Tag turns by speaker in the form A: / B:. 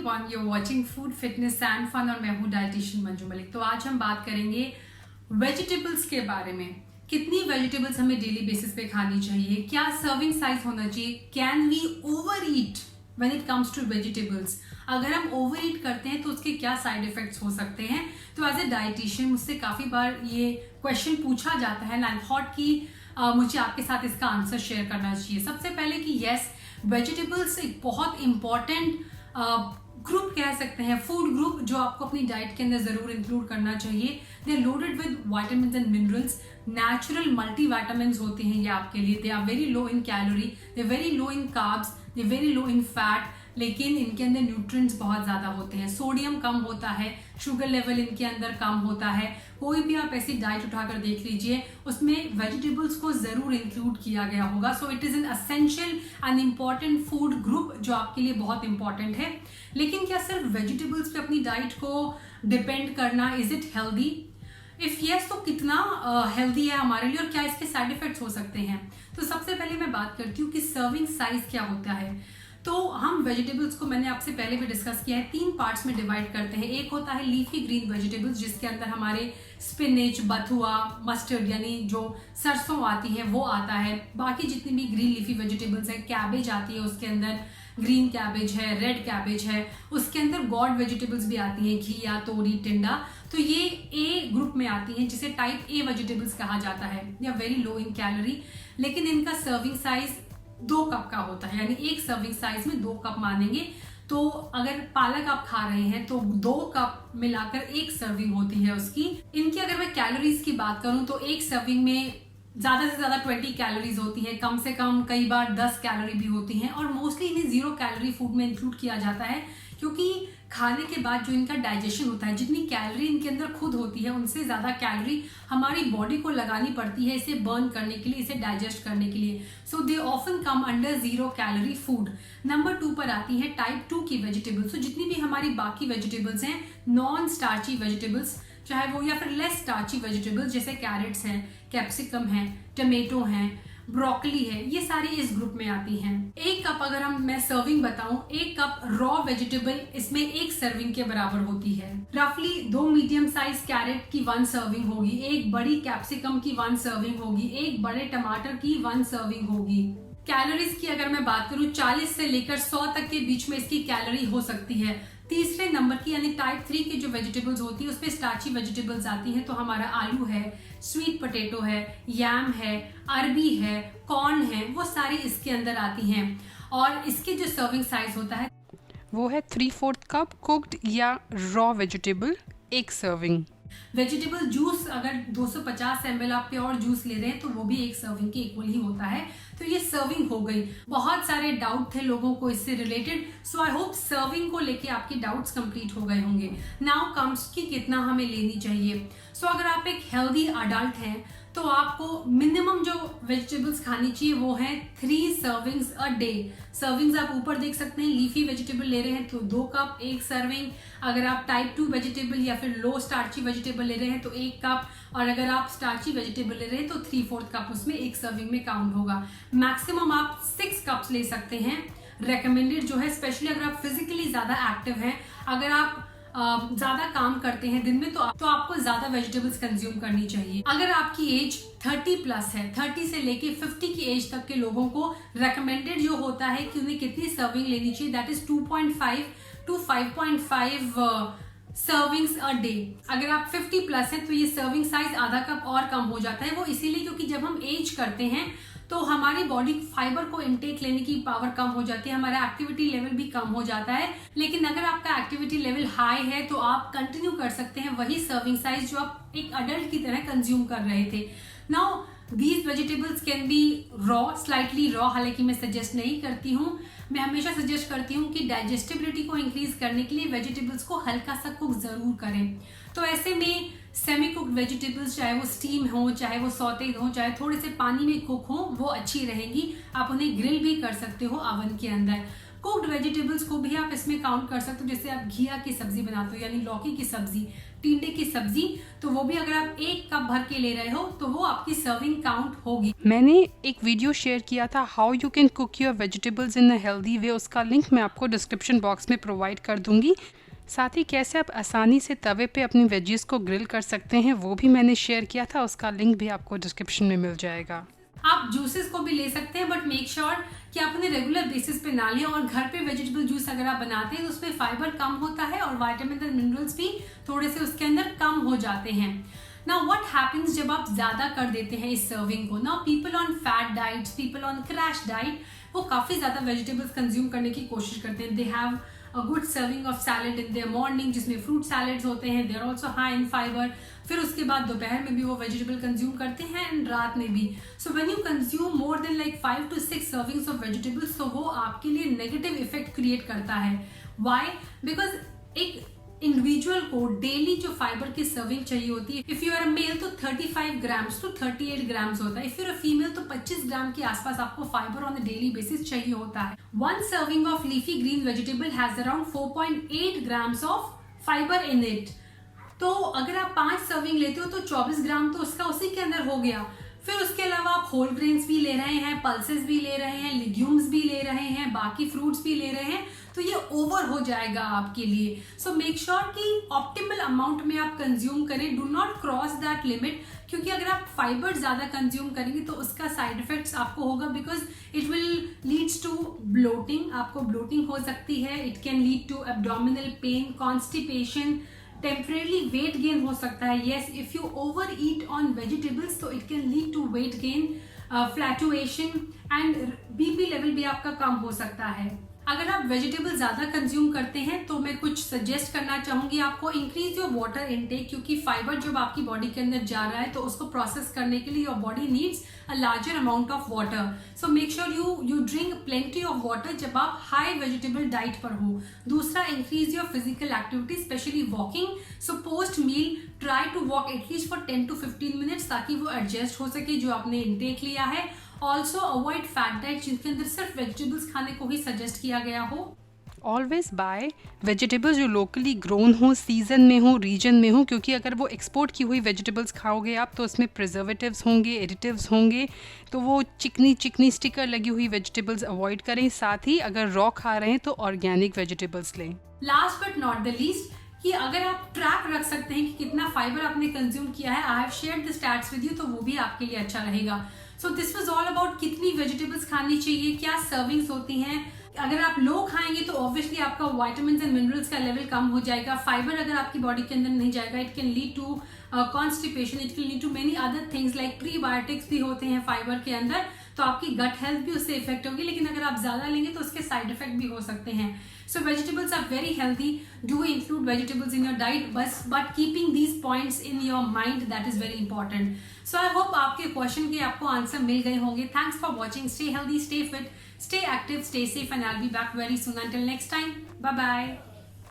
A: Everyone, you are watching food fitness and fun और मैं हूं डाइटिशियन मंजू मलिक। तो आज हम बात करेंगे वेजिटेबल्स के बारे में। कितनी वेजिटेबल्स हमें डेली बेसिस पे खानी चाहिए, क्या सर्विंग साइज होना चाहिए, can we overeat when it comes to vegetables. अगर हम ओवर ईट करते हैं तो उसके क्या साइड इफेक्ट्स हो सकते हैं। तो एज ए डाइटिशियन मुझसे काफी बार ये क्वेश्चन पूछा जाता है एंड आई थॉट कि मुझे आपके साथ इसका आंसर शेयर करना चाहिए। सबसे पहले कि यस, वेजिटेबल्स एक बहुत इंपॉर्टेंट ग्रुप कह सकते हैं, फूड ग्रुप, जो आपको अपनी डाइट के अंदर जरूर इंक्लूड करना चाहिए। They are loaded with vitamins and minerals, natural multivitamins होते हैं ये आपके लिए। They are very low in calorie, they very low in carbs, they very low in fat, लेकिन इनके अंदर न्यूट्रिएंट्स बहुत ज्यादा होते हैं। सोडियम कम होता है, शुगर लेवल इनके अंदर कम होता है। कोई भी आप ऐसी डाइट उठाकर देख लीजिए, उसमें वेजिटेबल्स को जरूर इंक्लूड किया गया होगा। So it is an essential and important food group जो आपके लिए बहुत इंपॉर्टेंट है। लेकिन क्या सिर्फ वेजिटेबल्स पे अपनी डाइट को डिपेंड करना, is it healthy? If yes, तो कितना हेल्दी है हमारे लिए और क्या इसके साइड इफेक्ट्स हो सकते हैं। तो सबसे पहले मैं बात करती हूँ कि सर्विंग साइज क्या होता है। तो हम वेजिटेबल्स को, मैंने आपसे पहले भी डिस्कस किया है, 3 पार्ट्स में डिवाइड करते हैं। एक होता है लीफी ग्रीन वेजिटेबल्स, जिसके अंदर हमारे स्पिनेच, बथुआ, मस्टर्ड यानी जो सरसों आती है वो आता है। बाकी जितनी भी ग्रीन लीफी वेजिटेबल्स है, कैबेज आती है उसके अंदर, ग्रीन कैबेज है, रेड कैबेज है, उसके अंदर गॉड वेजिटेबल्स भी आती हैं, घिया, तोरी, टिंडा। तो ये ए ग्रुप में आती हैं, जिसे टाइप ए वेजिटेबल्स कहा जाता है। या वेरी लो इन कैलोरी, लेकिन इनका सर्विंग साइज 2 कप का होता है, यानी एक सर्विंग साइज में 2 कप मानेंगे। तो अगर पालक आप खा रहे हैं तो 2 कप मिलाकर 1 सर्विंग होती है उसकी। इनकी अगर मैं कैलोरीज की बात करूं तो एक सर्विंग में ज्यादा से ज्यादा 20 कैलोरीज होती है, कम से कम कई बार 10 कैलोरी भी होती हैं। और मोस्टली इन्हें 0 कैलोरी फूड में इंक्लूड किया जाता है, क्योंकि खाने के बाद जो इनका डाइजेशन होता है, जितनी कैलोरी इनके अंदर खुद होती है उनसे ज्यादा कैलोरी हमारी बॉडी को लगानी पड़ती है इसे बर्न करने के लिए, इसे डाइजेस्ट करने के लिए। So they often come under 0 calorie food. Number 2 पर आती है टाइप 2 की वेजिटेबल्स। तो जितनी भी हमारी बाकी वेजिटेबल्स हैं, नॉन स्टार्ची वेजिटेबल्स, चाहे वो या फिर लेस स्टार्ची वेजिटेबल्स जैसे कैरेट्स हैं, कैप्सिकम है, टमेटो हैं, ब्रोकली है, ये सारी इस ग्रुप में आती हैं। 1 कप, अगर मैं सर्विंग बताऊं, 1 कप रॉ वेजिटेबल इसमें 1 सर्विंग के बराबर होती है। रफली 2 मीडियम साइज कैरेट की 1 सर्विंग होगी, 1 बड़ी कैप्सिकम की 1 सर्विंग होगी, 1 बड़े टमाटर की 1 सर्विंग होगी। कैलोरीज की अगर मैं बात करूं, 40 से लेकर 100 तक के बीच में इसकी कैलोरी हो सकती है। तीसरे नंबर की यानी टाइप 3 की जो वेजिटेबल्स होती है उसमें स्टार्ची वेजिटेबल्स आती हैं। तो हमारा आलू है, स्वीट पोटैटो है, यैम है, अरबी है, कॉर्न है, वो सारी इसके अंदर आती हैं। और इसके जो सर्विंग साइज होता है
B: वो है 3/4 कप कुक्ड या raw vegetable, 1 serving.
A: Vegetable juice अगर 250 ml आप प्योर जूस ले रहे हैं तो वो भी 1 सर्विंग के इक्वल ही होता है। तो ये सर्विंग हो गई। बहुत सारे डाउट थे लोगों को इससे related, so I hope serving को लेके आपके डाउट्स कंप्लीट हो गए होंगे। नाउ कम्स कि कितना हमें लेनी चाहिए। सो अगर आप एक हेल्दी अडल्ट हैं तो आपको मिनिमम जो वेजिटेबल्स खानी चाहिए वो है 3 सर्विंग्स अ डे। सर्विंग्स आप ऊपर देख सकते हैं, लीफी वेजिटेबल ले रहे हैं तो 2 कप 1 सर्विंग। अगर आप टाइप 2 वेजिटेबल या फिर लो स्टार्ची वेजिटेबल ले रहे हैं तो 1 कप, और अगर आप स्टार्ची वेजिटेबल ले रहे हैं तो 3/4 कप उसमें 1 सर्विंग में काउंट होगा। मैक्सिमम आप 6 कप्स ले सकते हैं, रेकमेंडेड जो है, स्पेशली अगर आप फिजिकली ज्यादा एक्टिव हैं, अगर आप ज्यादा काम करते हैं दिन में तो आपको ज्यादा वेजिटेबल्स कंज्यूम करनी चाहिए। अगर आपकी एज 30 प्लस है, 30 से लेके 50 की एज तक के लोगों को रेकमेंडेड जो होता है कि उन्हें कितनी सर्विंग लेनी चाहिए, that is 2.5 to 5.5 servings a day. अगर आप 50 प्लस हैं तो ये सर्विंग साइज आधा कप और कम हो जाता है। वो इसीलिए क्योंकि जब हम एज करते हैं तो हमारी बॉडी फाइबर को इनटेक लेने की पावर कम हो जाती है, हमारा एक्टिविटी लेवल भी कम हो जाता है। लेकिन अगर आपका एक्टिविटी लेवल हाई है तो आप कंटिन्यू कर सकते हैं वही सर्विंग साइज जो आप एक अडल्ट की तरह कंज्यूम कर रहे थे। Now these vegetables can be raw, slightly raw, हालांकि मैं सजेस्ट नहीं करती हूँ। मैं हमेशा सजेस्ट करती हूँ कि डाइजेस्टिबिलिटी को इंक्रीज करने के लिए वेजिटेबल्स को हल्का सा कुक जरूर करें। तो ऐसे में सेमी कुक्ड वेजिटेबल्स, चाहे वो स्टीम हो, चाहे वो सौतेड हो, चाहे थोड़े से पानी में कुक हो, वो अच्छी रहेंगी। आप उन्हें ग्रिल भी कर सकते हो अवन के अंदर। कुक्ड वेजिटेबल्स को भी आप इसमें काउंट कर सकते हो, जैसे आप घिया की सब्जी बनाते हो यानी लौकी की सब्जी, टिंडे की सब्जी, तो वो भी अगर आप 1 कप भर के ले रहे हो तो वो आपकी सर्विंग काउंट होगी।
B: मैंने एक वीडियो शेयर किया था how you can cook your vegetables in a healthy way, उसका लिंक मैं आपको डिस्क्रिप्शन बॉक्स में प्रोवाइड कर दूंगी। साथ ही कैसे आप आसानी से तवे पे अपनी वेजीज को ग्रिल कर सकते हैं वो भी मैंने शेयर किया था, उसका लिंक भी आपको डिस्क्रिप्शन में मिल जाएगा।
A: आप जूसेस को भी ले सकते हैं, बट मेक श्योर कि आप उन्हें रेगुलर बेसिस पे ना लें, और घर पे वेजिटेबल जूस अगर आप बनाते हैं तो उसमें फाइबर कम होता है और विटामिन एंड मिनरल्स भी थोड़े से उसके अंदर कम हो जाते हैं। नाउ व्हाट हैपेंस जब आप ज्यादा कर देते हैं इस सर्विंग को, now people on fat diets, people on crash diet, वो काफी ज्यादा वेजिटेबल्स कंज्यूम करने की कोशिश करते हैं। They have a good serving of salad in their morning, जिसमें फ्रूट सैलेड्स होते हैं, they are also high in fiber। फिर उसके बाद दोपहर में भी वो वेजिटेबल कंज्यूम करते हैं एंड रात में भी। So when you consume more than like 5 to 6 servings of vegetables, तो वो आपके लिए नेगेटिव इफेक्ट क्रिएट करता है। व्हाई? बिकॉज एक इंडिविजुअल को डेली जो फाइबर की सर्विंग चाहिए होती है, if you are a male तो 35 ग्राम्स टू 38 ग्राम्स होता है, if you are a female तो 25 ग्राम के आसपास आपको fibre on a daily basis चाहिए होता है। One serving of leafy green vegetable has around 4.8 grams of fibre in it. तो अगर आप 5 सर्विंग लेते हो तो 24 ग्राम तो उसका उसी के अंदर हो गया। फिर उसके अलावा आप होल ग्रेन्स भी ले रहे हैं, पल्सेस भी ले रहे हैं, लिग्यूम्स भी ले रहे हैं, बाकी फ्रूट्स भी ले रहे हैं, तो ये ओवर हो जाएगा आपके लिए। सो मेक श्योर कि ऑप्टिमल अमाउंट में आप कंज्यूम करें, do not cross that limit, क्योंकि अगर आप फाइबर ज्यादा कंज्यूम करेंगे तो उसका साइड इफेक्ट्स आपको होगा, because it will leads to bloating, आपको ब्लोटिंग हो सकती है, it can lead to abdominal pain, constipation, temporarily weight gain हो सकता है। Yes, if you over eat on vegetables तो it can lead to weight gain, fluctuation and BP level भी आपका कम हो सकता है। अगर आप वेजिटेबल ज्यादा कंज्यूम करते हैं तो मैं कुछ सजेस्ट करना चाहूंगी आपको, इंक्रीज योर वाटर इनटेक, क्योंकि फाइबर जब आपकी बॉडी के अंदर जा रहा है तो उसको प्रोसेस करने के लिए your body needs a larger amount of water. So make sure you drink plenty of water जब आप हाई वेजिटेबल डाइट पर हो। दूसरा, increase your physical activity, specially walking. So post meal try to walk at least for 10 to 15 minutes, ताकि वो adjust हो सके जो आपने इनटेक लिया है। ऑल्सो अवॉइड फैट डाइट जिनके अंदर सिर्फ वेजिटेबल्स खाने को ही सजेस्ट किया गया हो।
B: ऑलवेज बाय वेजिटेबल्स जो लोकली ग्रोन हो, सीजन में हो, रीजन में हो, क्योंकि अगर वो एक्सपोर्ट की हुई वेजिटेबल्स खाओगे आप तो उसमें प्रिजर्वेटिव्स होंगे, एडिटिव्स होंगे, तो वो चिकनी चिकनी स्टिकर लगी हुई वेजिटेबल्स अवॉइड करें। साथ ही अगर रॉ खा रहे हैं तो ऑर्गेनिक वेजिटेबल्स लें।
A: Last but not the least, कि अगर आप ट्रैक रख सकते हैं कि कितना फाइबर आपने कंज्यूम किया है, I have shared the stats with you, तो वो भी आपके लिए अच्छा रहेगा। So this was all about कितनी वेजिटेबल्स खानी चाहिए, क्या सर्विंग्स होती हैं। अगर आप लो खाएंगे तो ऑब्वियसली आपका विटामिन्स एंड मिनरल्स का लेवल कम हो जाएगा। फाइबर अगर आपकी बॉडी के अंदर नहीं जाएगा, it can lead to constipation, it can lead to many other things like prebiotics भी होते हैं फाइबर के अंदर, तो आपकी गट हेल्थ भी उससे इफेक्ट होगी। लेकिन अगर आप ज्यादा लेंगे तो उसके साइड इफेक्ट भी हो सकते हैं। So vegetables are very healthy, do include vegetables in your diet, but keeping these points in your mind, that is very important. So I hope आपके क्वेश्चन के आपको आंसर मिल गए होंगे। Thanks for watching, stay healthy, stay fit, stay active, stay safe, and I'll be back very soon. Until next time, bye bye.